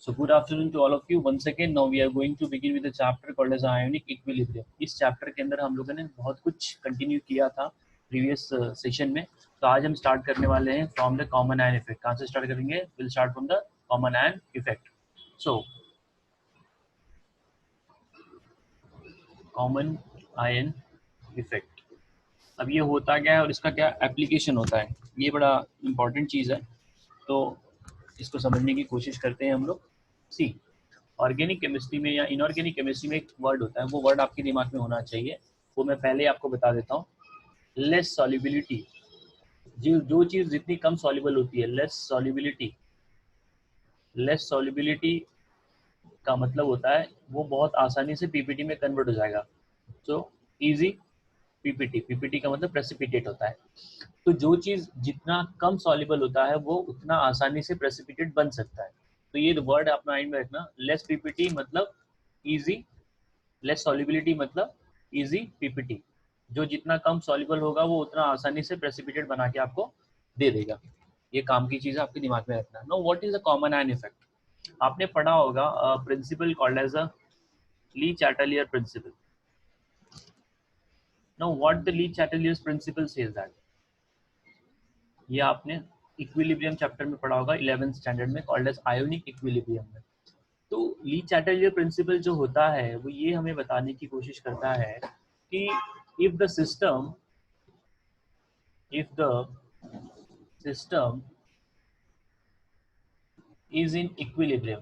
So good afternoon to all of you. Once again, now we are going to begin with the chapter called as ionic equilibrium. इस chapter के अंदर हम लोगों ने बहुत कुछ कंटिन्यू किया था प्रीवियस सेशन में. तो आज हम स्टार्ट करने वाले हैं from the common ion effect. कहाँ से स्टार्ट करेंगे? Will start from the common ion effect. So common ion effect, अब ये होता क्या है और इसका क्या एप्लीकेशन होता है, ये बड़ा इंपॉर्टेंट चीज़ है. तो इसको समझने की कोशिश करते हैं हम लोग. सी, ऑर्गेनिक केमिस्ट्री में या इनऑर्गेनिक केमिस्ट्री में एक वर्ड होता है, वो वर्ड आपके दिमाग में होना चाहिए. वो मैं पहले आपको बता देता हूँ. Less solubility. जो चीज़ जितनी कम सॉल्युबल होती है, लेस सॉल्युबिलिटी. लेस सॉल्युबिलिटी का मतलब होता है वो बहुत आसानी से पीपीटी में कन्वर्ट हो जाएगा. So easy PPT. पीपीटी का मतलब प्रेसिपिटेट होता है. तो जो चीज़ जितना कम सॉल्युबल होता है वो उतना आसानी से प्रेसिपिटेट बन सकता है. तो ये वर्ड आप माइंड में रखना. लेस पीपीटी मतलब इजी, लेस सॉल्युबिलिटी मतलब इजी पीपीटी. जो जितना कम सॉल्युबल होगा वो उतना आसानी से प्रेसिपिटेट बना के आपको दे देगा. ये काम की चीज़ आपके दिमाग में रखना. No, what is the common ion effect? आपने पढ़ा होगा principle called as a Le Chatelier principle. No, what the Le Chatelier principle says that? ये आपने इक्विलिब्रियम चैप्टर में पढ़ा होगा 11th स्टैंडर्ड में, कॉल्ड एज आयोनिक इक्विलिब्रियम में. तो ली चैटलियर प्रिंसिपल जो होता है वो ये हमें बताने की कोशिश करता है कि if the system is in equilibrium,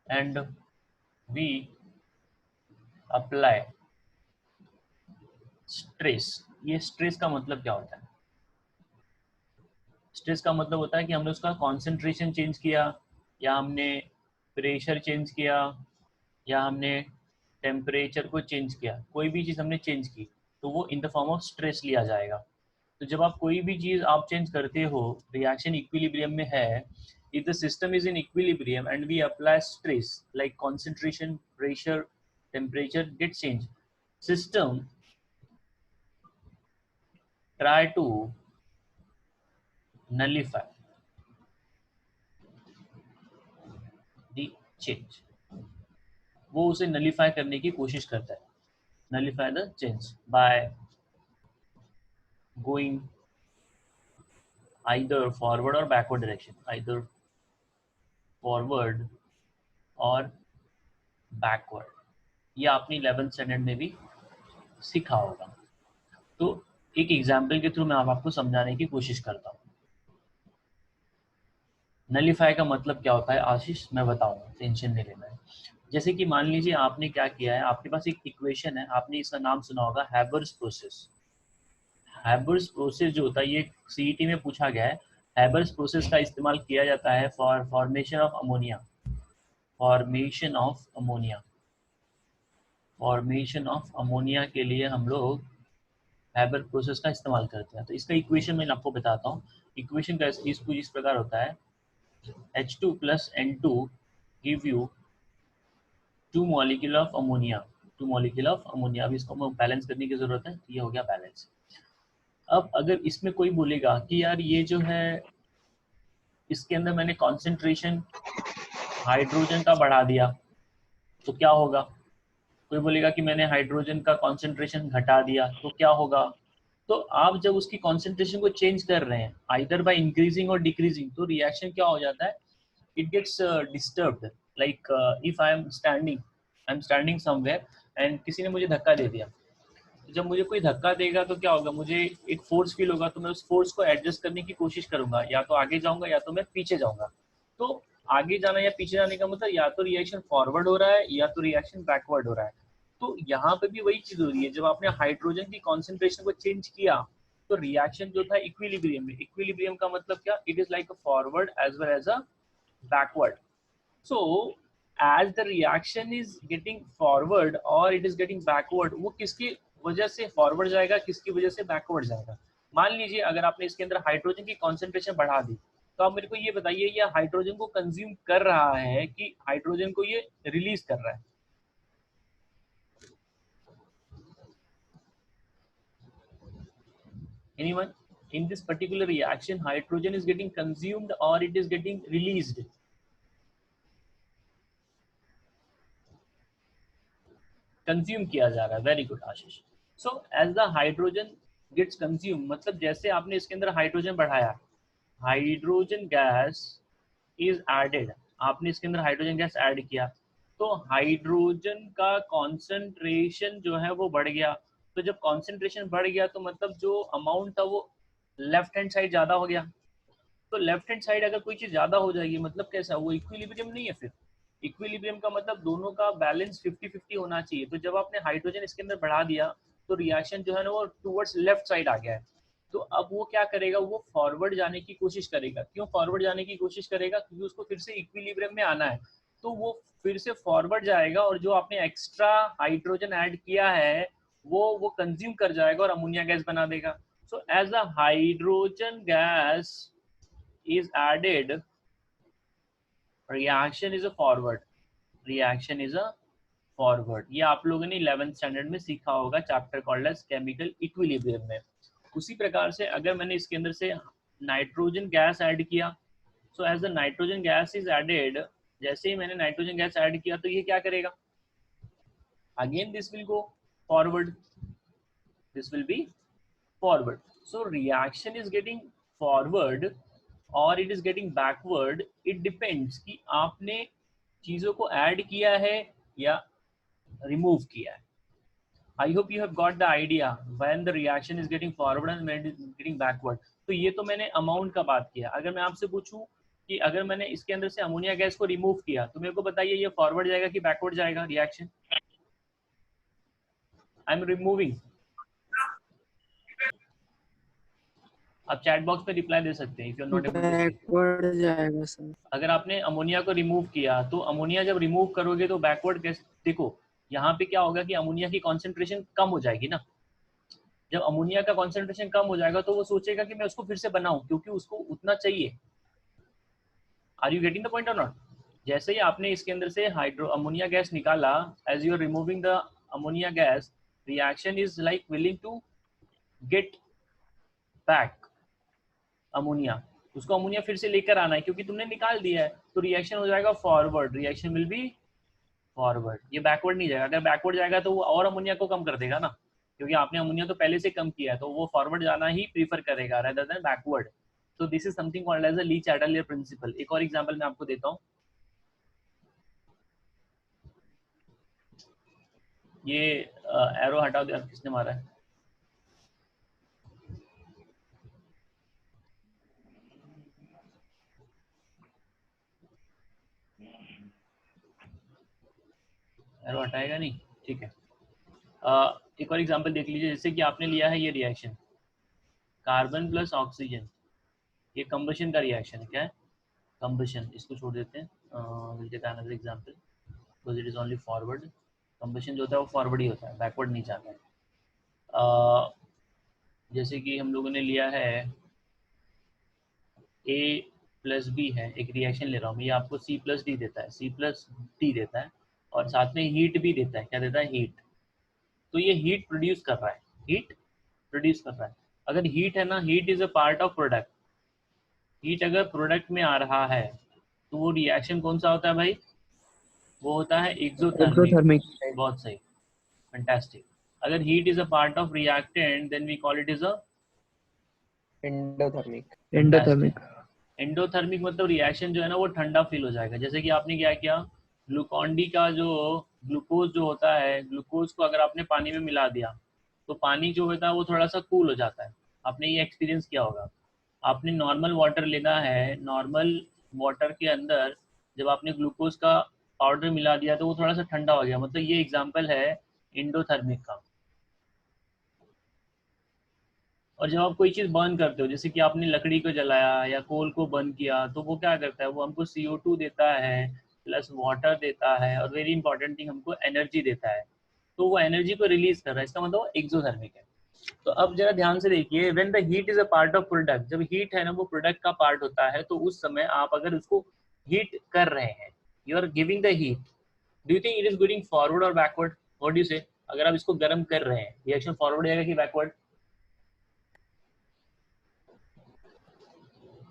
and we apply stress. ये स्ट्रेस का मतलब क्या होता है? स्ट्रेस का मतलब होता है कि हमने उसका कॉन्सेंट्रेशन चेंज किया, या हमने प्रेशर चेंज किया, या हमने टेम्परेचर को चेंज किया. कोई भी चीज़ हमने चेंज की तो वो in the form of stress लिया जाएगा. तो जब आप कोई भी चीज़ आप चेंज करते हो, रिएक्शन इक्विलिब्रियम में है. If the system is in equilibrium and we apply stress like concentration, pressure, temperature get changed. System try to nullify the change. वो उसे नलीफाई करने की कोशिश करता है. nullify the change by going either forward or backward direction, either forward or backward. ये आपने 11th standard में भी सीखा होगा. तो एक एग्जाम्पल के थ्रू मैं आपको समझाने की कोशिश करता हूँ. नलीफाई का मतलब क्या होता है आशीष, मैं बताऊंगा, टेंशन नहीं लेना है. जैसे कि मान लीजिए आपने क्या किया है, आपके पास एक इक्वेशन है, आपने इसका नाम सुना होगा हैबर्स प्रोसेस. हैबर्स प्रोसेस जो होता है ये सीईटी में पूछा गया है. हैबर्स प्रोसेस का इस्तेमाल किया जाता है for formation of ammonia. Formation of ammonia. Formation of ammonia के लिए हम लोग हैबर प्रोसेस का इस्तेमाल करते हैं. तो इसका इक्वेशन मैं आपको बताता हूँ. इक्वेशन का इस प्रकार होता है. H2 plus N2 give you 2 molecule of ammonia. 2 molecule of ammonia. अब इसको हमें बैलेंस करने की जरूरत है. ये हो गया बैलेंस. अब अगर इसमें कोई बोलेगा कि यार ये जो है इसके अंदर मैंने कॉन्सेंट्रेशन हाइड्रोजन का बढ़ा दिया तो क्या होगा? कोई बोलेगा कि मैंने हाइड्रोजन का कॉन्सेंट्रेशन घटा दिया तो क्या होगा? तो आप जब उसकी कॉन्सेंट्रेशन को चेंज कर रहे हैं either by increasing or decreasing, तो रिएक्शन क्या हो जाता है? It gets disturbed. Like if I am standing somewhere and किसी ने मुझे धक्का दे दिया. तो जब मुझे कोई धक्का देगा तो क्या होगा? मुझे एक फोर्स फील होगा, तो मैं उस फोर्स को एडजस्ट करने की कोशिश करूंगा. या तो आगे जाऊंगा या तो मैं पीछे जाऊंगा. तो आगे जाना या पीछे जाने का मतलब या तो रिएक्शन फॉरवर्ड हो रहा है या तो रिएक्शन बैकवर्ड हो रहा है. तो यहाँ पे भी वही चीज हो रही है. जब आपने हाइड्रोजन की कॉन्सेंट्रेशन को चेंज किया तो रिएक्शन जो था इक्विलिब्रियम में. इक्विलिब्रियम का मतलब क्या? It is like a forward as well as a backward. So as the reaction is getting forward or it is getting backward, वो किसकी वजह से फॉरवर्ड जाएगा, किसकी वजह से बैकवर्ड जाएगा? मान लीजिए अगर आपने इसके अंदर हाइड्रोजन की कॉन्सेंट्रेशन बढ़ा दी, तो आप मेरे को ये बताइए ये हाइड्रोजन को कंज्यूम कर रहा है कि हाइड्रोजन को ये रिलीज कर रहा है? Anyone? in this particular reaction hydrogen is getting consumed or it is getting released? Consume किया जा रहा है. Very good Ashish. So as the hydrogen gets consume, मतलब जैसे आपने इसके अंदर हाइड्रोजन बढ़ाया, हाइड्रोजन गैस इज एडेड, आपने इसके अंदर हाइड्रोजन गैस ऐड किया, तो हाइड्रोजन का कॉन्सेंट्रेशन जो है वो बढ़ गया. तो जब कॉन्सेंट्रेशन बढ़ गया तो मतलब जो अमाउंट था वो लेफ्ट हैंड साइड ज्यादा हो गया. तो लेफ्ट हैंड साइड अगर कोई चीज ज्यादा हो जाएगी मतलब कैसा, वो इक्विलिब्रियम नहीं है. फिर इक्विलिब्रियम का मतलब दोनों का बैलेंस 50-50 होना चाहिए. तो जब आपने हाइड्रोजन इसके अंदर बढ़ा दिया तो रिएक्शन जो है ना वो टूवर्ड्स लेफ्ट साइड आ गया है. तो अब वो क्या करेगा, वो फॉरवर्ड जाने की कोशिश करेगा. क्यों फॉरवर्ड जाने की कोशिश करेगा? क्योंकि उसको फिर से इक्विलिब्रियम में आना है. तो वो फिर से फॉरवर्ड जाएगा और जो आपने एक्स्ट्रा हाइड्रोजन ऐड किया है वो कंज्यूम कर जाएगा और अमोनिया गैस बना देगा. So as a hydrogen gas is added, reaction is a forward, reaction is a forward. ये आप लोगों ने 11th स्टैंडर्ड में सीखा होगा chapter called as chemical equilibrium में. उसी प्रकार से अगर मैंने इसके अंदर से नाइट्रोजन गैस ऐड किया, so as the nitrogen gas is added, जैसे ही मैंने नाइट्रोजन गैस ऐड किया तो ये क्या करेगा, again this will go forward, this will be forward. So reaction is getting forward और it is getting backward. It depends कि आपने चीजों को ऐड किया है या रिमूव किया है. I hope you have got the idea when the reaction is getting forward and when it is getting backward. तो ये तो मैंने अमाउंट का बात किया. अगर मैं आपसे पूछूं कि अगर मैंने इसके अंदर से अमोनिया गैस को रिमूव किया तो मेरे को बताइए ये फॉरवर्ड जाएगा कि बैकवर्ड जाएगा रिएक्शन? I am removing. आप चैट बॉक्स में रिप्लाई दे सकते हैं if you are not able to speak. Backward जाएगा सर. अगर आपने अमोनिया को रिमूव किया तो अमोनिया जब रिमूव करोगे तो बैकवर्ड गैस, देखो यहाँ पे क्या होगा कि अमोनिया की कॉन्सेंट्रेशन कम हो जाएगी ना. जब अमोनिया का कॉन्सेंट्रेशन कम हो जाएगा तो वो सोचेगा कि मैं उसको फिर से बनाऊं क्योंकि उसको उतना चाहिए. Are you getting the point or not? जैसे ही आपने इसके अंदर से हाइड्रो अमोनिया गैस निकाला, as you are removing the ammonia gas, reaction is like willing to get back ammonia. उसको अमोनिया फिर से लेकर आना है क्योंकि तुमने निकाल दिया है. तो रिएक्शन हो जाएगा forward, reaction will be forward. ये बैकवर्ड नहीं जाएगा. अगर बैकवर्ड जाएगा तो वो और अमोनिया को कम कर देगा ना, क्योंकि आपने अमोनिया तो पहले से कम किया है, तो वो फॉरवर्ड जाना ही प्रीफर करेगा rather than backward. So this is something called as a Le Chatelier principle. एक और एग्जांपल मैं आपको देता हूँ. ये एरो हटा दो, किसने मारा है? एरो हटाएगा नहीं, ठीक है. एक और एग्जांपल देख लीजिए. जैसे कि आपने लिया है ये रिएक्शन कार्बन प्लस ऑक्सीजन, ये कंबशन का रिएक्शन है. क्या है? कंबशन. इसको छोड़ देते हैं. Will take another example because it is only forward. Combustion जो होता है वो फॉरवर्ड ही होता है, बैकवर्ड नहीं जाता है. जैसे कि हम लोगों ने लिया है A प्लस बी है, एक रिएक्शन ले रहा हूँ मैं, ये आपको C प्लस डी देता है, C प्लस डी देता है और साथ में हीट भी देता है. क्या देता है? हीट. तो ये हीट प्रोड्यूस कर रहा है, हीट प्रोड्यूस कर रहा है. अगर हीट है ना, heat is a part of product. Heat अगर प्रोडक्ट में आ रहा है तो वो रिएक्शन कौन सा होता है भाई? वो होता है एक्सोथर्मिक. बहुत सही, फैंटास्टिक. अगर heat is a part of reactant then we call it is a endothermic. Endothermic मतलब रिएक्शन जो है ना वो ठंडा फील हो जाएगा. जैसे कि आपने क्या किया, ग्लूकॉन डी का जो ग्लूकोज जो होता है, ग्लूकोज को अगर आपने पानी में मिला दिया तो पानी जो होता है वो थोड़ा सा कूल हो जाता है. आपने ये एक्सपीरियंस किया होगा. आपने नॉर्मल वाटर लेना है, नॉर्मल वाटर के अंदर जब आपने ग्लूकोज का पाउडर मिला दिया तो वो थोड़ा सा ठंडा हो गया. मतलब ये एग्जाम्पल है एंडोथर्मिक का. और जब आप कोई चीज़ बर्न करते हो, जैसे कि आपने लकड़ी को जलाया या कोल को बर्न किया, तो वो क्या करता है, वो हमको CO2 देता है प्लस वाटर देता है और वेरी इंपॉर्टेंट थिंग हमको एनर्जी देता है. तो वो एनर्जी को रिलीज कर रहा है, इसका मतलब एक्सोथर्मिक है. तो अब जरा ध्यान से देखिए, when the heat is a part of product, जब हीट है ना वो प्रोडक्ट का पार्ट होता है, तो उस समय आप अगर उसको हीट कर रहे हैं, you are giving the heat, do you think it is going forward or backward? What do you say? अगर आप इसको गर्म कर रहे हैं, रिएक्शन फॉरवर्ड जाएगा कि backward?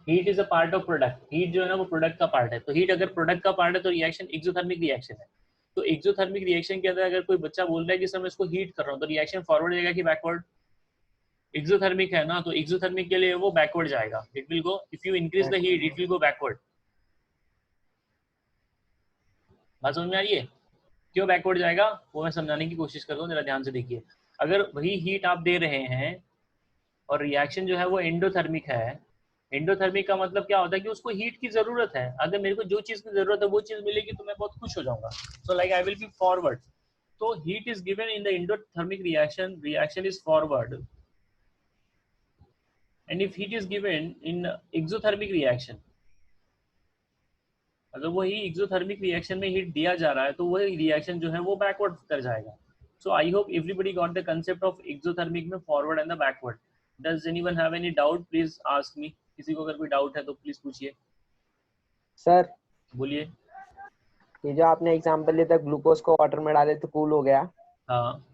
Heat is a part of product, heat जो है ना वो प्रोडक्ट का पार्ट है, तो हीट अगर प्रोडक्ट का पार्ट है तो रिएक्शन एक्सोथर्मिक रिएक्शन है। तो एक्सोथर्मिक रिएक्शन के अंदर अगर कोई बच्चा बोल रहा है कि सर मैं इसको हीट कर रहा हूँ, तो रिएक्शन फॉरवर्ड जाएगा कि बैकवर्ड? एक्सोथर्मिक है ना, तो एक्सोथर्मिक के लिए वो बैकवर्ड जाएगा, it will go, if you increase the heat it will go backward. बात समझ में आ रही है? क्यों बैकवर्ड जाएगा वो मैं समझाने की कोशिश करता हूँ, जरा ध्यान से देखिए। अगर वही हीट आप दे रहे हैं और रिएक्शन जो है वो एंडोथर्मिक है, एंडोथर्मिक का मतलब क्या होता है कि उसको हीट की जरूरत है, अगर मेरे को जो चीज की जरूरत है वो चीज मिलेगी तो मैं बहुत खुश हो जाऊंगा, so like I will be forward. तो heat is given in the endothermic reaction, reaction is forward, and if heat is given in exothermic reaction, अगर वही एक्सोथर्मिक रिएक्शन में हीट दिया जा रहा है तो वही रिएक्शन जो है वो बैकवर्ड कर जाएगा। So I hope everybody got the concept of exothermic में forward and the backward. Does anyone have any doubt? Please ask me, किसी को अगर कोई डाउट है तो प्लीज पूछिए। सर बोलिए। ये जो आपने एग्जांपल लिया था ग्लूकोज को वाटर में डाले तो कूल हो गया, हाँ,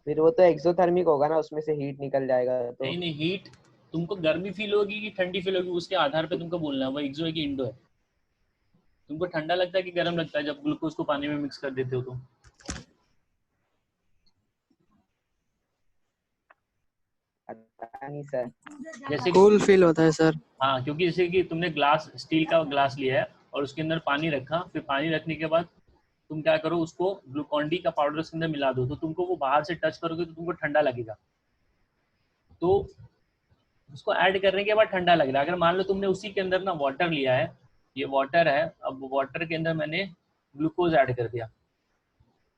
फिर वो तो एक्सोथर्मिक होगा ना, उसमें से हीट निकल जाएगा तो। नहीं नहीं, हीट तुमको गर्मी फील होगी कि ठंडी फील होगी उसके आधार पे तुमको बोलना है वो एक्सो है कि इंडो है। तुमको ठंडा लगता है कि गर्म लगता है जब ग्लूकोज को पानी में मिक्स कर देते हो तो? पता नहीं सर, जैसे कूल फील होता है सर। हाँ, क्योंकि जैसे कि तुमने ग्लास, स्टील का ग्लास लिया है और उसके अंदर पानी रखा, फिर पानी रखने के बाद तुम क्या करो, उसको ग्लूकॉन डी का पाउडर उसके अंदर मिला दो, तो तुमको वो बाहर से टच करोगे तो तुमको ठंडा लगेगा। तो उसको ऐड करने के बाद ठंडा लग रहा है। अगर मान लो तुमने उसी के अंदर ना वाटर लिया है, ये वाटर है, अब वाटर के अंदर मैंने ग्लूकोज ऐड कर दिया,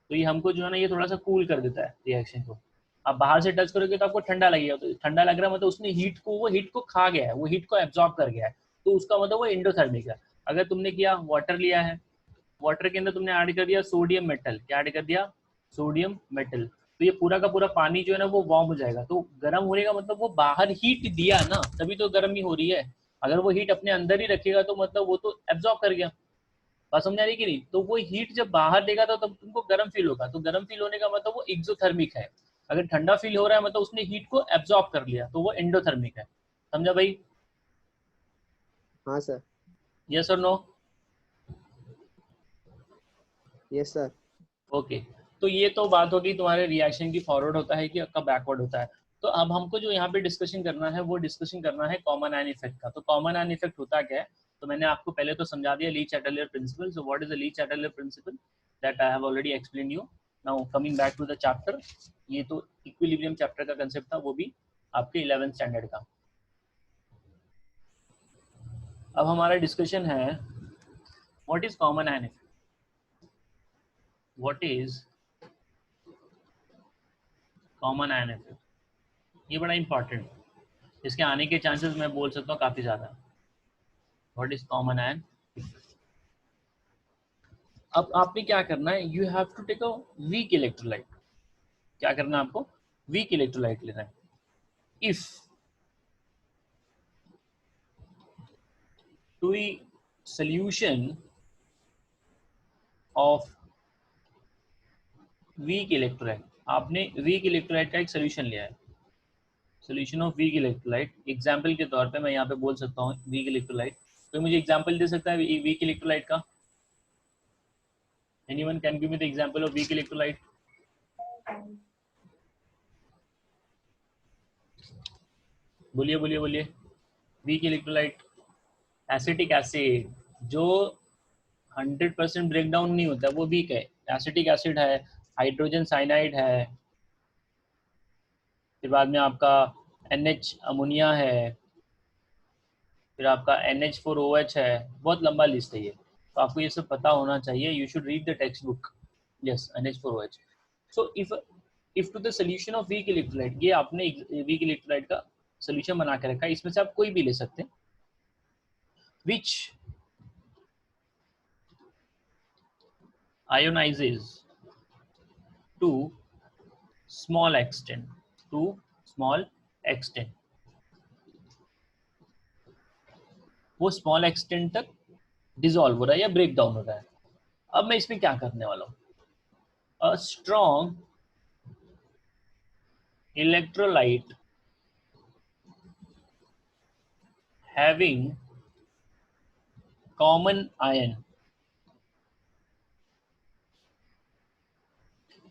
तो ये हमको जो है ना ये थोड़ा सा कूल कर देता है रिएक्शन को। आप बाहर से टच करोगे तो आपको ठंडा लगेगा, तो ठंडा लग रहा है मतलब उसने हीट को, वो हीट को खा गया है, वो हीट को एब्जॉर्ब कर गया है, तो उसका मतलब वो एंडोथर्मिक है। अगर तुमने किया, वाटर लिया है, वाटर के अंदर तुमने ऐड कर दिया सोडियम मेटल, क्या ऐड कर दिया? सोडियम मेटल, तो ये पूरा का पूरा पानी जो है ना वो वार्म हो जाएगा। तो गर्म होने का मतलब वो बाहर हीट दिया ना, तभी तो गर्म ही हो रही है। अगर वो हीट अपने अंदर ही रखेगा तो मतलब वो तो एब्जॉर्ब कर गया। बात समझ आ रही कि नहीं? तो वो हीट जब बाहर देगा तो तब तुमको गर्म फील होगा, तो गर्म फील होने का मतलब वो एक्सोथर्मिक है। अगर ठंडा फील हो रहा है मतलब उसने हीट को एब्जॉर्ब कर लिया, तो वो एंडोथर्मिक है। समझा भाई? हाँ सर। यस और नो? Yes sir. ओके, तो ये तो बात होगी तुम्हारे रिएक्शन की फॉरवर्ड होता है कि आपका बैकवर्ड होता है। तो अब हमको जो यहाँ पे डिस्कशन करना है वो डिस्कशन करना है कॉमन आयन इफेक्ट का। तो कॉमन आयन इफेक्ट होता क्या है, तो मैंने आपको पहले तो समझा दिया, Le Chatelier principle. So what is the Le Chatelier principle, that I have already explain you. Now coming back to the chapter, ये तो इक्विलिब्रियम चैप्टर का कंसेप्ट था, वो भी आपके 11th स्टैंडर्ड का। अब हमारा डिस्कशन है what is common ion effect, what is common ion effect, ये बड़ा इंपॉर्टेंट है, इसके आने के चांसेस मैं बोल सकता हूँ काफी ज्यादा। What is common ion? अब आपने क्या करना है, you have to take a weak electrolyte. क्या करना है आपको? वीक इलेक्ट्रोलाइट लेना है। If to be solution of weak electrolyte, आपने वीक इलेक्ट्रोलाइट का एक सोल्यूशन लिया है, solution of weak electrolyte. Example के तौर पे मैं यहाँ पे बोल सकता हूँ वीक इलेक्ट्रोलाइट। तो मुझे एग्जाम्पल दे सकता है वीक इलेक्ट्रोलाइट का? Anyone can give me the example of weak electrolyte? बोलिए बोलिए बोलिए। वीक इलेक्ट्रोलाइट, एसिटिक एसिड, जो 100% ब्रेक डाउन नहीं होता वो वीक है। एसिटिक एसिड है, हाइड्रोजन साइनाइड है, फिर बाद में आपका NH अमोनिया है, फिर आपका NH4OH है, बहुत लंबा लिस्ट है ये, तो आपको ये सब पता होना चाहिए। You should read the text book. Yes, NH4OH। So if two the solution of weak electrolyte, ये आपने वीक इलेक्ट्रोलाइट का सोल्यूशन बना के रखा है, इसमें से आप कोई भी ले सकते हैं, विच ionizes to small extent, to small extent, वो स्मॉल एक्सटेंट तक डिसॉल्व हो रहा है या ब्रेक डाउन हो रहा है। अब मैं इसमें क्या करने वाला हूँ, अ strong electrolyte having common ion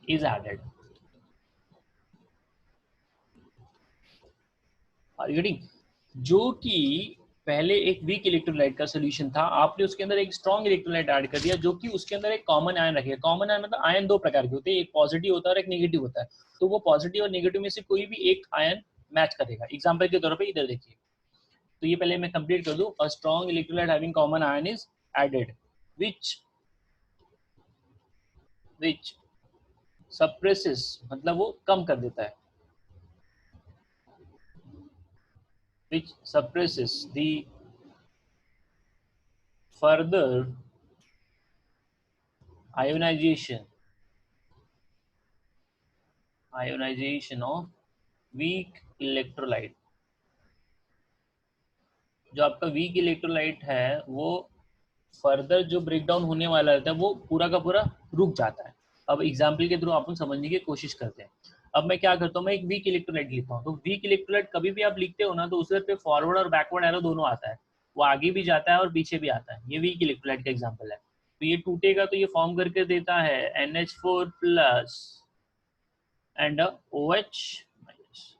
is added. Are you getting? जो कि पहले एक वीक इलेक्ट्रोलाइट का सोल्यूशन था, आपने उसके अंदर एक स्ट्रॉन्ग इलेक्ट्रोलाइट ऐड कर दिया जो कि उसके अंदर एक कॉमन आयन रखे। कॉमन आयन मतलब आयन दो प्रकार के होते हैं, एक पॉजिटिव होता है और एक नेगेटिव होता है। तो वो पॉजिटिव और नेगेटिव में से कोई भी एक आयन मैच करेगा। एग्जांपल के तौर पे इधर देखिए, तो ये पहले मैं कंप्लीट कर दूं। A strong electrolyte having common ion is added which suppresses, मतलब वो कम कर देता है, which suppresses the further ionization of weak electrolyte। जो आपका वीक इलेक्ट्रोलाइट है वो फर्दर जो ब्रेक डाउन होने वाला रहता है वो पूरा का पूरा रुक जाता है। अब एग्जाम्पल के थ्रू अपन समझने की कोशिश करते हैं। अब मैं क्या करता हूँ, मैं एक वीक इलेक्ट्रोलाइट लिखता हूँ। तो वीक इलेक्ट्रोलाइट कभी भी आप लिखते हो ना तो उस पे फॉरवर्ड और बैकवर्ड एरो दोनों आता है, वो आगे भी जाता है और पीछे भी आता है। ये वीक इलेक्ट्रोलाइट का एग्जाम्पल है। तो ये टूटेगा तो ये फॉर्म करके देता है NH4 plus and OH minus.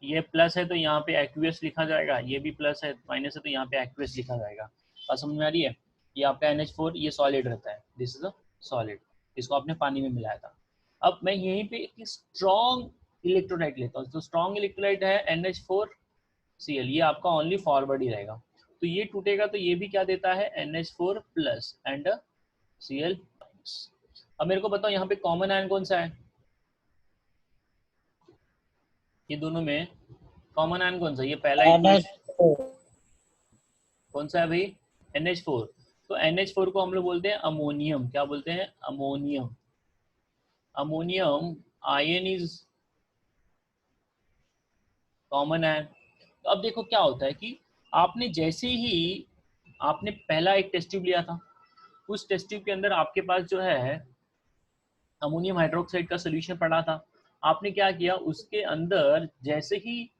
ये प्लस है तो यहाँ पे एक्वियस लिखा जाएगा, ये भी प्लस है, माइनस है तो यहाँ पे एक्वियस लिखा जाएगा। बात समझ में आ रही है? ये आपका NH4 ये सॉलिड रहता है, दिस इज अ सॉलिड, इसको आपने पानी में मिलाया था। अब मैं यहीं पे एक स्ट्रॉन्ग इलेक्ट्रोलाइट लेता हूँ। तो स्ट्रॉन्ग इलेक्ट्रोलाइट है NH4Cl, ये आपका ओनली फॉरवर्ड ही रहेगा। तो ये टूटेगा तो ये भी क्या देता है NH4 plus and Cl minus. अब मेरे को बताओ यहाँ पे कॉमन आयन कौन सा है? ये दोनों में कॉमन आयन कौन सा? ये पहला इक्वेशन कौन सा है भाई? NH4। तो NH4 को हम लोग बोलते हैं अमोनियम। क्या बोलते हैं? Ammonium. Ammonium ion is common ion. तो अब देखो क्या होता है कि आपने जैसे ही आपने पहला एक टेस्ट ट्यूब लिया था, उस टेस्ट ट्यूब के अंदर आपके पास जो है अमोनियम हाइड्रोक्साइड का सोल्यूशन पड़ा था। आपने क्या किया, उसके अंदर जैसे ही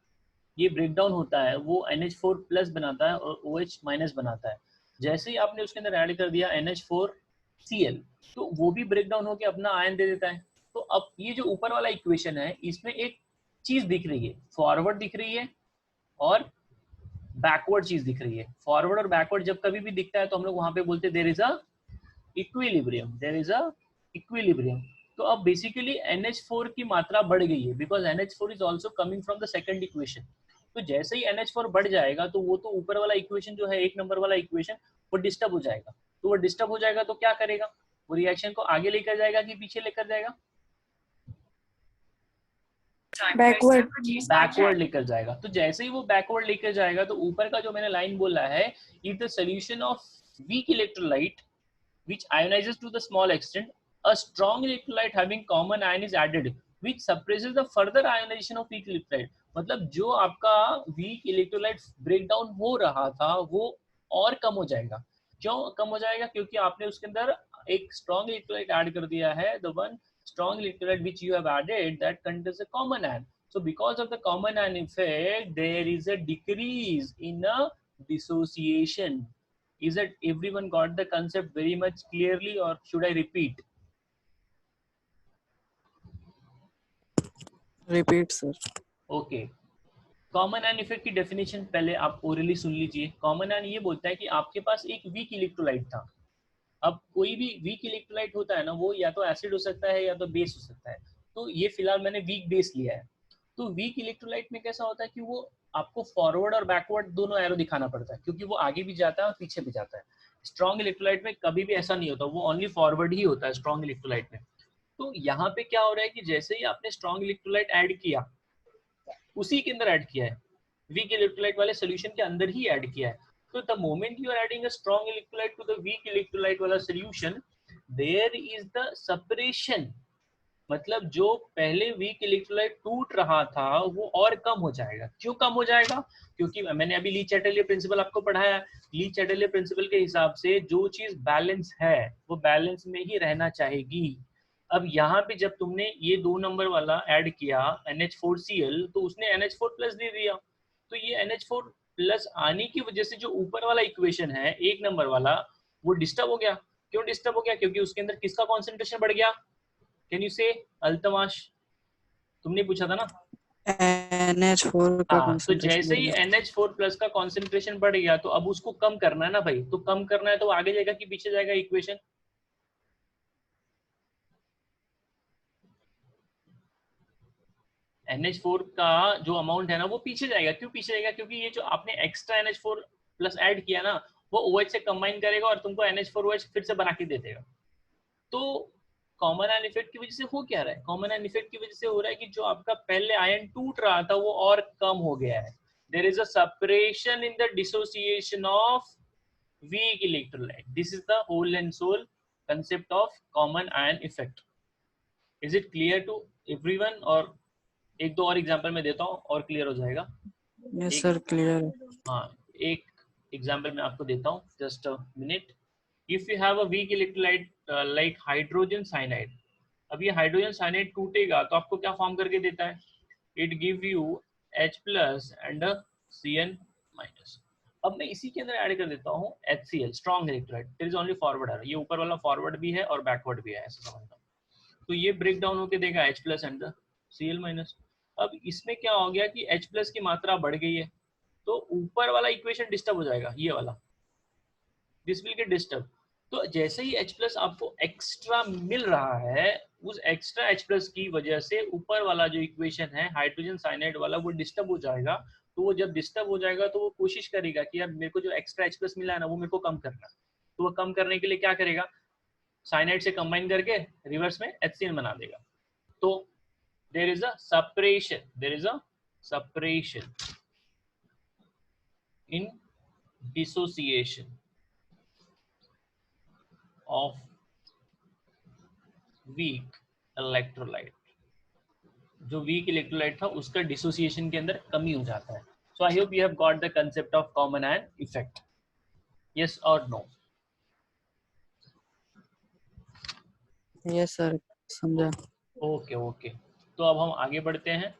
ये ब्रेक डाउन होता है वो NH4 प्लस बनाता है और OH माइनस बनाता है। जैसे ही आपने उसके अंदर ऐड कर दिया NH4Cl, तो वो भी ब्रेक डाउन होकर अपना आयन दे देता है। तो अब ये जो ऊपर वाला इक्वेशन है इसमें एक चीज दिख रही है, फॉरवर्ड दिख रही है और बैकवर्ड चीज दिख रही है। फॉरवर्ड और बैकवर्ड जब कभी भी दिखता है तो हम लोग वहां पे बोलते हैं there is a equilibrium, there is a equilibrium. तो अब बेसिकली NH4 की मात्रा बढ़ गई है because NH4 is also coming from the second equation. तो जैसे ही NH4 बढ़ जाएगा तो वो तो ऊपर वाला इक्वेशन जो है एक नंबर वाला इक्वेशन वो डिस्टर्ब हो जाएगा। तो वो डिस्टर्ब हो जाएगा तो क्या करेगा, वो रिएक्शन को आगे लेकर जाएगा कि पीछे लेकर जाएगा? बैकवर्ड लेकर जाएगा। तो जैसे ही वो बैकवर्ड लेकर जाएगा तो ऊपर का जो मैंने लाइन बोला है, if the solution of weak electrolyte which ionizes to the small extent, a strong electrolyte having common ion is added which suppresses the further ionization of weak electrolyte। मतलब जो आपका वीक इलेक्ट्रोलाइट ब्रेक डाउन हो रहा था वो और कम हो जाएगा। क्यों कम हो जाएगा? क्योंकि आपने उसके अंदर एक स्ट्रॉन्ग इलेक्ट्रोलाइट ऐड कर दिया है। The one strong electrolyte which you have added that contains a common ion, so because of the common ion effect there is a decrease in a dissociation। Is that everyone got the concept very much clearly or should I repeat? Repeat, sir. Okay. Common ion effect की definition पहले आप orally सुन लीजिए। Common ion ये बोलता है कि आपके पास एक वीक इलेक्ट्रोलाइट था। अब कोई भी वीक इलेक्ट्रोलाइट होता है ना, वो या तो एसिड हो सकता है या तो बेस हो सकता है। तो ये फिलहाल मैंने वीक बेस लिया है। तो वीक इलेक्ट्रोलाइट में कैसा होता है कि वो आपको फॉरवर्ड और बैकवर्ड दोनों एरो दिखाना पड़ता है क्योंकि वो आगे भी जाता है और पीछे भी जाता है। स्ट्रॉन्ग इलेक्ट्रोलाइट में कभी भी ऐसा नहीं होता, वो ओनली फॉरवर्ड ही होता है स्ट्रॉन्ग इलेक्ट्रोलाइट में। तो यहाँ पे क्या हो रहा है कि जैसे ही आपने स्ट्रॉन्ग इलेक्ट्रोलाइट ऐड किया, उसी के अंदर ऐड किया है, वीक इलेक्ट्रोलाइट वाले सोल्यूशन के अंदर ही ऐड किया है। So the moment you are adding a strong electrolyte to the weak electrolyte वाला solution, there is the separation। मतलब जो पहले वीक इलेक्ट्रोलाइट टूट रहा था वो और कम हो जाएगा। क्यों कम हो जाएगा? क्योंकि मैंने अभी ली चैटलियर प्रिंसिपल आपको पढ़ाया। ली चैटलियर प्रिंसिपल के हिसाब से जो चीज बैलेंस है वो बैलेंस में ही रहना चाहेगी। अब यहाँ पे जब तुमने ये 2 नंबर वाला ऐड किया NH4Cl तो उसने NH4 प्लस दे दिया। तो ये NH4 प्लस आने की वजह से जो ऊपर वाला इक्वेशन है 1 नंबर वाला वो डिस्टर्ब हो गया। क्यों डिस्टर्ब हो गया? क्योंकि उसके अंदर किसका कॉन्सेंट्रेशन बढ़ गया? कैन यू से अल्तमाश? तुमने पूछा था ना। NH4 का हाँ, तो कंसंट्रेशन जैसे बढ़ ही गया। NH4+ का कॉन्सेंट्रेशन बढ़ गया तो अब उसको कम करना है ना भाई, तो कम करना है तो आगे जाएगा कि पीछे जाएगा इक्वेशन? NH4 का जो अमाउंट है ना वो पीछे जाएगा। क्यों पीछे जाएगा? क्योंकि ये जो आपने एक्स्ट्रा NH4+ ऐड किया ना वो OH से कंबाइन करेगा और तुमको NH4OH फिर से बना के दे देगा। तो कॉमन आयन इफेक्ट की वजह से हो क्या रहा है? कॉमन आयन इफेक्ट की वजह से हो रहा है कि जो आपका पहले आयन टूट रहा था वो और कम हो गया है। There is a separation in the dissociation of weak electrolyte. This is the whole and soul concept of common ion effect. Is it clear to everyone? और एक दो और एग्जांपल मैं देता हूँ और क्लियर हो जाएगा। Yes sir, clear. हाँ, एक एग्जांपल मैं आपको देता हूँ, just a minute. If you have a weak electrolyte like hydrogen cyanide, अब ये हाइड्रोजन साइनाइड टूटेगा तो आपको क्या फॉर्म करके देता है? It give you H+ and Cn-। अब मैं इसी के अंदर ऐड कर देता हूँ HCl, strong electrolyte. There is only forward arrow, ये ऊपर वाला फॉरवर्ड भी है और बैकवर्ड भी है, ऐसा समझना। तो ये ब्रेक डाउन होके देगा H+ एंड Cl-। अब इसमें क्या हो गया कि H+ की मात्रा बढ़ गई है तो ऊपर वाला इक्वेशन डिस्टर्ब हो जाएगा, ये वाला, दिस विल गेट डिस्टर्ब। तो जैसे ही H+ आपको एक्स्ट्रा मिल रहा है उस एक्स्ट्रा H+ की वजह से ऊपर वाला जो इक्वेशन है हाइड्रोजन साइनाइड वाला वो डिस्टर्ब हो जाएगा। तो वो जब डिस्टर्ब हो जाएगा तो वो कोशिश करेगा कि यार मेरे को जो एक्स्ट्रा H+ मिला है ना वो मेरे को कम करना है। तो वो कम करने के लिए क्या करेगा? साइनाइड से कंबाइन करके रिवर्स में HCl बना देगा। तो there is a separation, there is a separation in dissociation of weak electrolyte। जो वीक इलेक्ट्रोलाइट था उसका डिसोसिएशन के अंदर कमी हो जाता है। So I hope you have got the concept of common ion effect. Yes और नो? यस सर, समझा। ओके ओके, तो अब हम आगे बढ़ते हैं।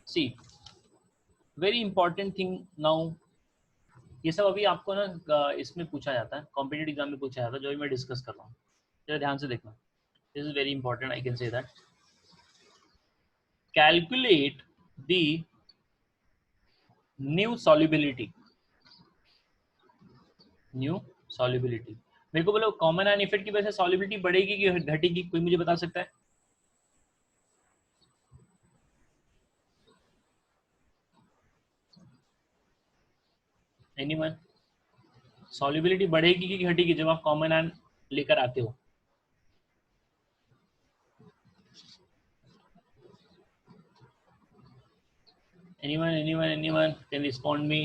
See very important thing now, ये सब अभी आपको ना इसमें पूछा जाता है, कॉम्पिटिटिव एग्जाम में पूछा जाता है, जो भी मैं डिस्कस कर रहा हूँ। जरा ध्यान से देखना, this is very important, I can say that. Calculate the new solubility, new solubility. मेरे को बोलो कॉमन आयन इफेक्ट की वजह से सॉल्युबिलिटी बढ़ेगी कि घटेगी? कोई मुझे बता सकता है? एनीवन? सॉल्युबिलिटी बढ़ेगी कि घटेगी जब आप कॉमन आयन लेकर आते हो? Anyone can respond me?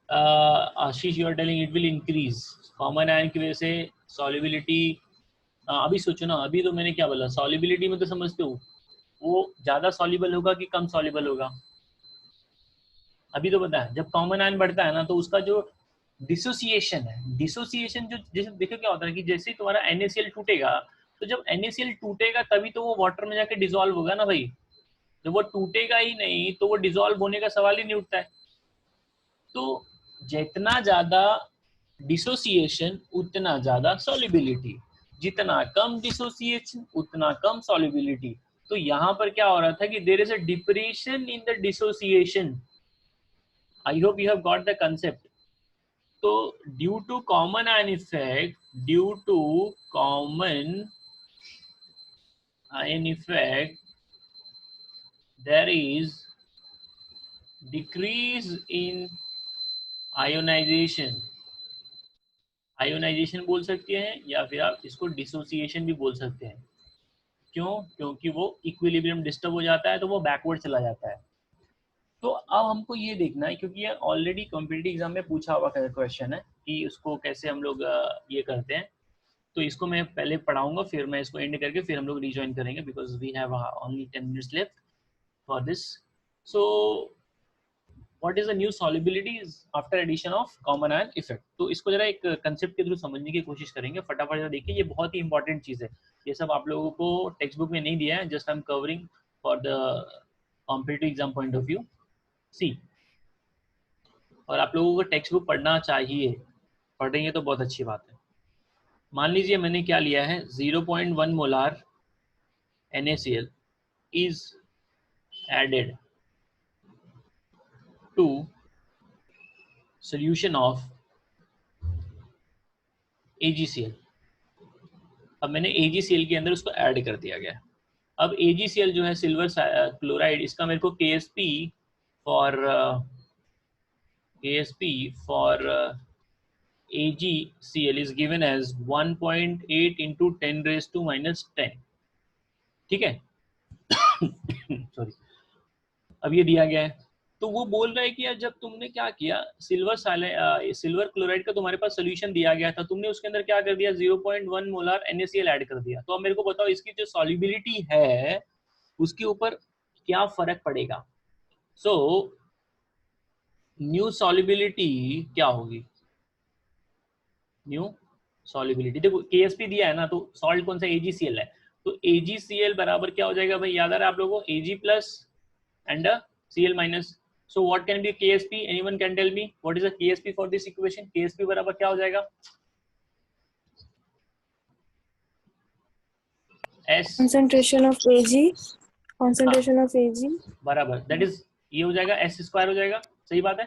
Ashish, you are telling it will increase. Common ion की वजह से सॉल्युबिलिटी, अभी सोचो ना, अभी तो मैंने क्या बोला, सॉल्युबिलिटी में तो समझते हो वो ज्यादा सॉल्युबल होगा कि कम सॉल्युबल होगा? अभी तो पता है जब कॉमन आयन बढ़ता है ना तो उसका जो डिसोसिएशन है, डिसोसिएशन जो, जैसे देखो क्या होता है कि जैसे तुम्हारा NaCl टूटेगा तो जब NaCl टूटेगा तभी तो वो वाटर में जाके डिसॉल्व होगा ना भाई। जब वो टूटेगा ही नहीं तो वो डिसॉल्व होने का सवाल ही नहीं उठता है। तो जितना ज्यादा डिसोसिएशन उतना ज्यादा सॉल्युबिलिटी, जितना कम डिसोसिएशन उतना कम सॉल्युबिलिटी। तो यहाँ पर क्या हो रहा था कि there is a depression in the dissociation. I hope you have got the concept. तो due to common ion effect, due to common ion effect there is decrease in ionization. Ionization बोल सकते हैं या फिर आप इसको डिसोसिएशन भी बोल सकते हैं। क्यों? क्योंकि वो इक्विलिब्रियम डिस्टर्ब हो जाता है तो वो बैकवर्ड चला जाता है। तो अब हमको ये देखना है, क्योंकि ये ऑलरेडी कॉम्पिटिटिव एग्जाम में पूछा हुआ क्वेश्चन है कि उसको कैसे हम लोग ये करते हैं। तो इसको मैं पहले पढ़ाऊंगा फिर मैं इसको एंड करके फिर हम लोग रिजॉइन करेंगे, because we have only 10 minutes left for this. So what is the new solubilities after addition of common ion effect? तो इसको जरा एक कंसेप्ट के थ्रू समझने की कोशिश करेंगे। फटाफट जरा देखिए, ये बहुत ही इंपॉर्टेंट चीज है। ये सब आप लोगों को टेक्स्ट बुक में नहीं दिया है, just I am covering for the competitive exam point of view. See, और आप लोगों को टेक्स्ट बुक पढ़ना चाहिए, पढ़ेंगे तो बहुत अच्छी बात है। मान लीजिए मैंने क्या लिया है, 0.1 molar NaCl is added to solution of AgCl। अब मैंने AgCl के अंदर उसको ऐड कर दिया गया। अब AgCl जो है सिल्वर क्लोराइड, इसका मेरे को KSP for AgCl is given as 1.8 into 10 raised to minus 10, ठीक है। सॉरी, अब ये दिया गया है, तो वो बोल रहा है कि यार जब तुमने क्या किया, सिल्वर क्लोराइड का तुम्हारे पास सोल्यूशन दिया गया था, तुमने उसके अंदर क्या कर दिया, 0.1 मोलार NaCl ऐड कर दिया। तो अब मेरे को बताओ इसकी जो सॉल्युबिलिटी है उसके ऊपर क्या फर्क पड़ेगा। सो न्यू सॉल्युबिलिटी क्या होगी, न्यू सॉल्युबिलिटी, देखो KSP दिया है ना, तो सॉल्ट कौन सा, AgCl है, तो AgCl बराबर क्या हो जाएगा भाई, याद आ रहा है आप लोगों को, Ag plus and a Cl minus. So what can be KSP? Anyone can tell me what is the KSP for this equation? KSP बराबर क्या हो जाएगा, S concentration of Ag बराबर that is ये हो जाएगा S स्क्वायर हो जाएगा, सही बात है,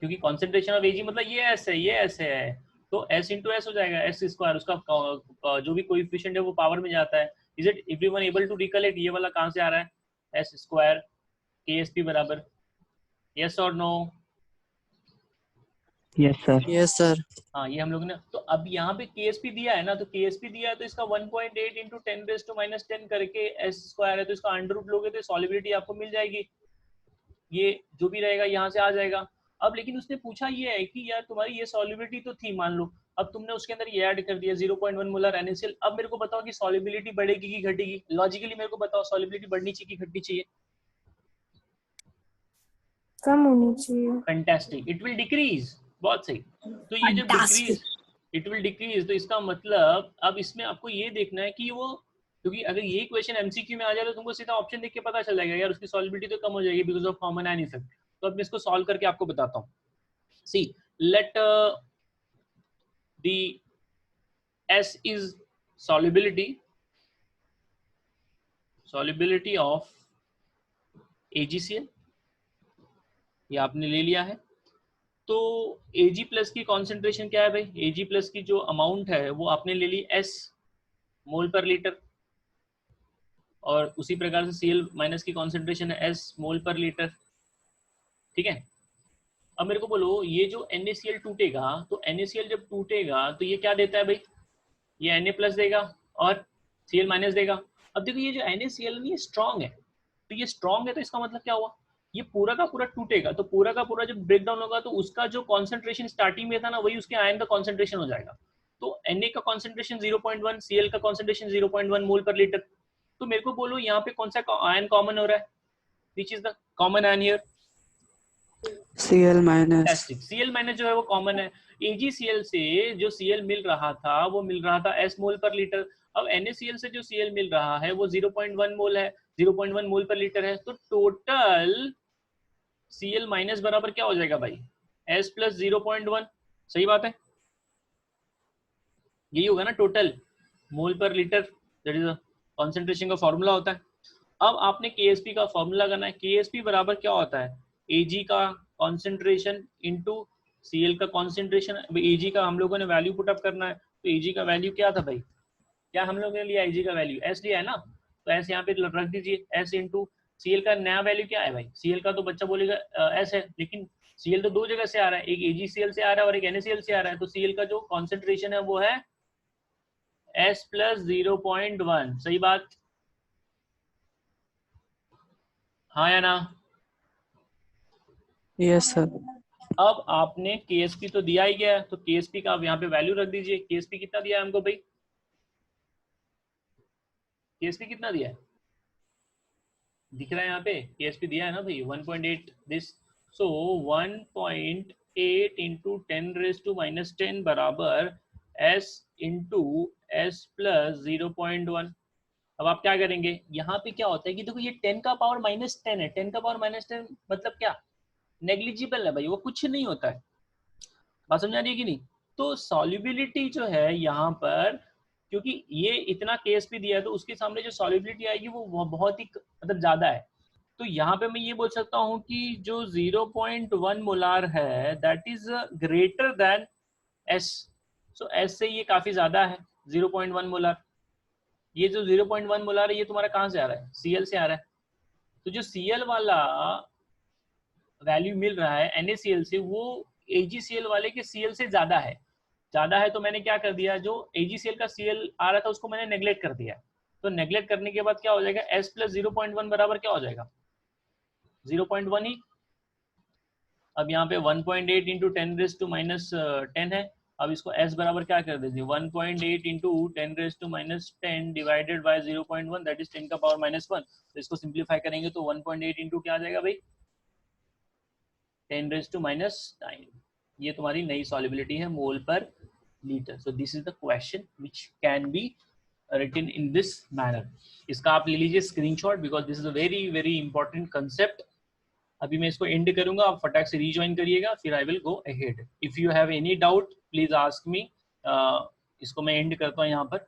क्योंकि concentration of Ag मतलब ये S है, ये S है, तो S into S हो जाएगा, S स्क्वायर, उसका जो भी कोएफिशिएंट है वो पावर में जाता है। Is it everyone able to recollect ये वाला कहाँ से आ रहा है, S स्क्वायर KSP बराबर, yes or no? Yes sir. Yes sir. हाँ ये हम लोग ने, तो अब यहाँ पे KSP दिया है ना, तो KSP दिया है तो इसका 1.8 into 10 raised to minus 10 करके S स्क्वायर है, तो इसका अंडर रूट लोगे तो सॉल्युबिलिटी आपको मिल जाएगी, ये जो भी रहेगा यहाँ से आ जाएगा। अब लेकिन उसने पूछा ये है कि यार तुम्हारी ये सॉल्युबिलिटी तो थी मान लो, अब तुमने उसके अंदर ये ऐड कर दिया 0.1 मोलर NaCl, अब मेरे को बताओ कि सॉल्युबिलिटी बढ़ेगी कि घटेगी, लॉजिकली मेरे को बताओ सॉल्युबिलिटी बढ़नी चाहिए कि घटनी चाहिए, कम होनी चाहिए। फैंटास्टिक, इट विल डिक्रीज, बहुत सही। तो ये जब डिक्रीज, इट विल डिक्रीज, तो इसका मतलब अब इसमें आपको ये देखना है कि वो, क्योंकि अगर ये क्वेश्चन MCQ में आ जाए तो तुमको सीधा ऑप्शन देख के पता चल जाएगा यार उसकी सॉल्युबिलिटी तो कम हो जाएगी because of common ion effect. तो अब मैं इसको सॉल्व करके आपको बताता हूँ। See let the S is solubility of AgCl, ये आपने ले लिया है। तो Ag प्लस की कॉन्सेंट्रेशन क्या है भाई, Ag प्लस की जो अमाउंट है वो आपने ले ली S मोल पर लीटर, और उसी प्रकार से Cl माइनस की कॉन्सेंट्रेशन है S मोल पर लीटर, ठीक है। अब मेरे को बोलो ये जो NaCl टूटेगा, तो NaCl जब टूटेगा तो ये क्या देता है भाई, ये Na प्लस देगा और Cl माइनस देगा। अब देखो ये जो NaCl है ये स्ट्रॉन्ग है, तो ये स्ट्रॉन्ग है तो इसका मतलब क्या हुआ, ये पूरा का पूरा टूटेगा, तो पूरा का पूरा जब ब्रेक डाउन होगा तो उसका जो कॉन्सेंट्रेशन स्टार्टिंग में था ना वही उसके आयन का कॉन्सेंट्रेशन हो जाएगा। तो Na का कॉन्सेंट्रेशन 0.1, Cl का कॉन्सेंट्रेशन 0.1 मोल पर लीटर। तो मेरे को बोलो यहाँ पे कौन सा आयन कॉमन हो रहा है, which is the common ion here, Cl minus. Cl minus जो है वो कॉमन है। AgCl से जो Cl मिल रहा था वो मिल रहा था S मोल पर लीटर, अब NaCl से जो Cl मिल रहा है वो 0.1 मोल है, 0.1 मोल पर लीटर है, तो टोटल Cl माइनस बराबर क्या हो जाएगा भाई, S प्लस 0.1, सही बात है, यही होगा ना टोटल मोल पर लीटर, दैट इज कॉन्सेंट्रेशन का फॉर्मूला होता है। अब आपने KSP का फॉर्मूला करना है, KSP बराबर क्या होता है, Ag का कॉन्सेंट्रेशन इंटू Cl का कॉन्सेंट्रेशन। Ag का हम लोगों ने वैल्यू पुट अप करना है, तो Ag का वैल्यू क्या था भाई, क्या हम लोगों ने लिया Ag का वैल्यू S लिया है ना, तो S यहाँ पे रख दीजिए, S इंटू Cl का नया वैल्यू क्या है भाई, Cl का तो बच्चा बोलेगा S है, लेकिन Cl तो दो जगह से आ रहा है, एक AgCl से आ रहा है और एक NaCl से आ रहा है, तो Cl का जो कॉन्सेंट्रेशन है वो है S प्लस 0.1, सही बात, हाँ या ना। Yes sir. अब आपने KSP तो दिया ही गया है, तो KSP का आप यहाँ पे वैल्यू रख दीजिए। KSP कितना दिया है हमको भाई, KSP कितना दिया है, दिख रहा है यहाँ पे, KSP दिया है ना भाई 1.8 this, so 1.8 into 10 raise to minus 10 बराबर S इंटू S प्लस 0.1। अब आप क्या करेंगे, यहाँ पे क्या होता है कि देखो ये 10 का पावर -10 है, 10 का पावर -10 मतलब क्या, नेग्लिजिबल है भाई, वो कुछ नहीं होता है। बात समझ आ रही है कि नहीं? तो सॉल्युबिलिटी जो है यहाँ पर, क्योंकि ये इतना केस भी दिया है तो उसके सामने जो सॉल्युबिलिटी आएगी वो बहुत ही मतलब ज्यादा है। तो यहाँ पे मैं ये बोल सकता हूँ कि जो 0.1 मोलार है that is greater than S। So S से ये काफी ज्यादा है 0.1 मोलार। ये जो 0.1 मोलार है ये तुम्हारा कहाँ से आ रहा है, Cl से आ रहा है। तो जो Cl वाला वैल्यू मिल रहा है NaCl से, वो AgCl वाले के Cl से ज्यादा है। ज्यादा है तो मैंने क्या कर दिया, जो AgCl का Cl आ रहा था उसको मैंने नेग्लेक्ट कर दिया। तो नेग्लेक्ट करने के बाद क्या हो जाएगा, S प्लस 0.1 बराबर क्या हो जाएगा, 0.1 ही। अब यहाँ पे 1.8 इंटू 10⁻⁻10 है। अब इसको S बराबर क्या कर दीजिए, 1.8 into 10⁻⁻10 divided by 0.1 that is 10 का पावर -1। तो इसको सिंप्लीफाई करेंगे तो 1.8 इंटू क्या आ जाएगा भाई, 10⁻⁻9। ये तुम्हारी नई सॉल्युबिलिटी है मोल पर litre. So this is the question which can be written in this manner। इसका आप ले लीजिए screenshot because this is a very very important concept. अभी मैं इसको एंड करूंगा, आप फटाक से रीजॉइन करिएगा, फिर I will go ahead. If you have any doubt please ask मी। इसको मैं एंड करता हूँ यहाँ पर।